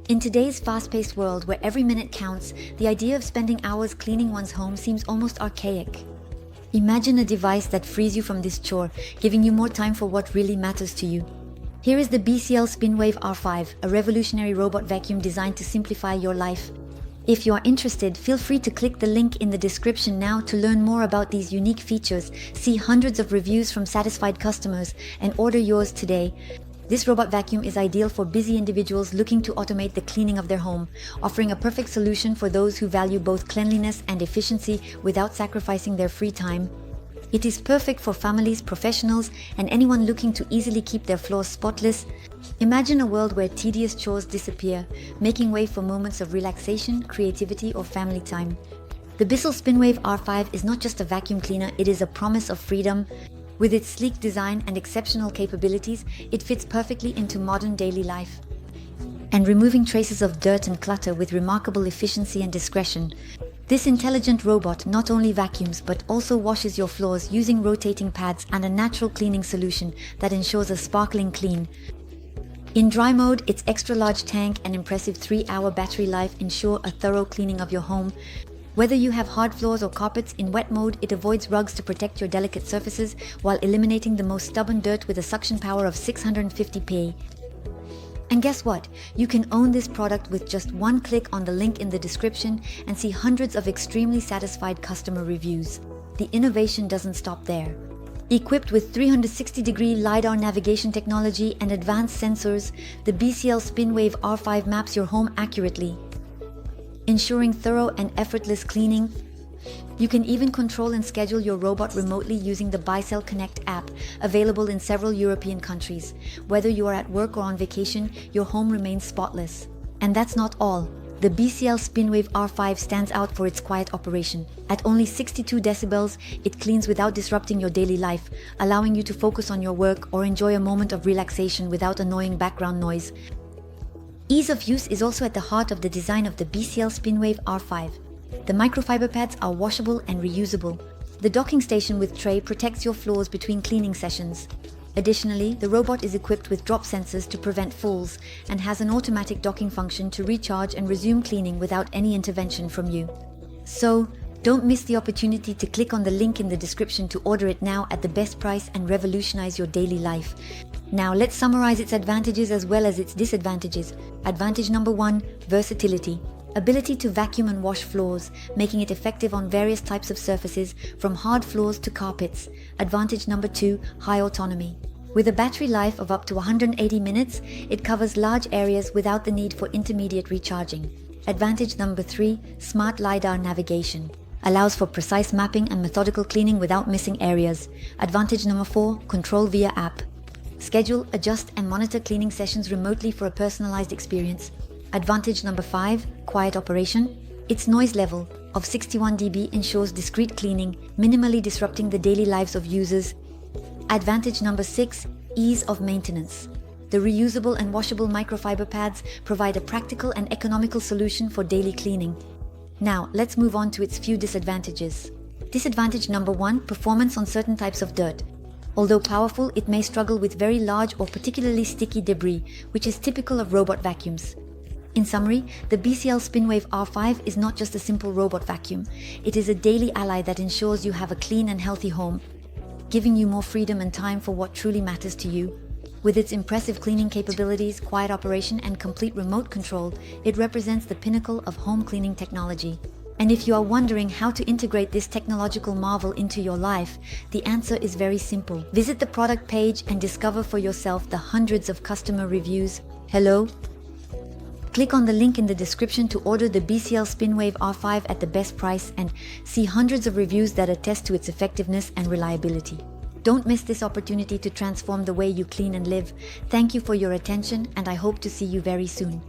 In today's fast-paced world where every minute counts, the idea of spending hours cleaning one's home seems almost archaic. Imagine a device that frees you from this chore, giving you more time for what really matters to you. Here is the BISSELL SpinWave R5, a revolutionary robot vacuum designed to simplify your life. If you are interested, feel free to click the link in the description now to learn more about these unique features, see hundreds of reviews from satisfied customers, and order yours today. This robot vacuum is ideal for busy individuals looking to automate the cleaning of their home, offering a perfect solution for those who value both cleanliness and efficiency without sacrificing their free time. It is perfect for families, professionals, and anyone looking to easily keep their floors spotless. Imagine a world where tedious chores disappear, making way for moments of relaxation, creativity, or family time. The BISSELL SpinWave R5 is not just a vacuum cleaner, it is a promise of freedom. With its sleek design and exceptional capabilities, it fits perfectly into modern daily life. And removing traces of dirt and clutter with remarkable efficiency and discretion. This intelligent robot not only vacuums but also washes your floors using rotating pads and a natural cleaning solution that ensures a sparkling clean. In dry mode, its extra-large tank and impressive 3-hour battery life ensure a thorough cleaning of your home. Whether you have hard floors or carpets, in wet mode it avoids rugs to protect your delicate surfaces while eliminating the most stubborn dirt with a suction power of 650 PA. And guess what? You can own this product with just one click on the link in the description and see hundreds of extremely satisfied customer reviews. The innovation doesn't stop there. Equipped with 360-degree Lidar navigation technology and advanced sensors, the BISSELL SpinWave R5 maps your home accurately, ensuring thorough and effortless cleaning. You can even control and schedule your robot remotely using the BISSELL Connect app, available in several European countries. Whether you are at work or on vacation, your home remains spotless. And that's not all. The BISSELL SpinWave R5 stands out for its quiet operation. At only 62 decibels, it cleans without disrupting your daily life, allowing you to focus on your work or enjoy a moment of relaxation without annoying background noise. Ease of use is also at the heart of the design of the BISSELL SpinWave R5. The microfiber pads are washable and reusable. The docking station with tray protects your floors between cleaning sessions. Additionally, the robot is equipped with drop sensors to prevent falls and has an automatic docking function to recharge and resume cleaning without any intervention from you. So, don't miss the opportunity to click on the link in the description to order it now at the best price and revolutionize your daily life. Now let's summarize its advantages as well as its disadvantages. Advantage number 1, versatility. Ability to vacuum and wash floors, making it effective on various types of surfaces, from hard floors to carpets. Advantage number 2, high autonomy. With a battery life of up to 180 minutes, it covers large areas without the need for intermediate recharging. Advantage number 3, smart Lidar navigation. Allows for precise mapping and methodical cleaning without missing areas. Advantage number 4, control via app. Schedule, adjust, and monitor cleaning sessions remotely for a personalized experience. Advantage number 5, quiet operation. Its noise level of 61 dB ensures discreet cleaning, minimally disrupting the daily lives of users. Advantage number 6, ease of maintenance. The reusable and washable microfiber pads provide a practical and economical solution for daily cleaning. Now, let's move on to its few disadvantages. Disadvantage number 1, performance on certain types of dirt. Although powerful, it may struggle with very large or particularly sticky debris, which is typical of robot vacuums. In summary, the BISSELL SpinWave R5 is not just a simple robot vacuum. It is a daily ally that ensures you have a clean and healthy home, giving you more freedom and time for what truly matters to you. With its impressive cleaning capabilities, quiet operation, and complete remote control, it represents the pinnacle of home cleaning technology. And if you are wondering how to integrate this technological marvel into your life, the answer is very simple. Visit the product page and discover for yourself the hundreds of customer reviews. Hello? Click on the link in the description to order the BISSELL SpinWave R5 at the best price and see hundreds of reviews that attest to its effectiveness and reliability. Don't miss this opportunity to transform the way you clean and live. Thank you for your attention, and I hope to see you very soon.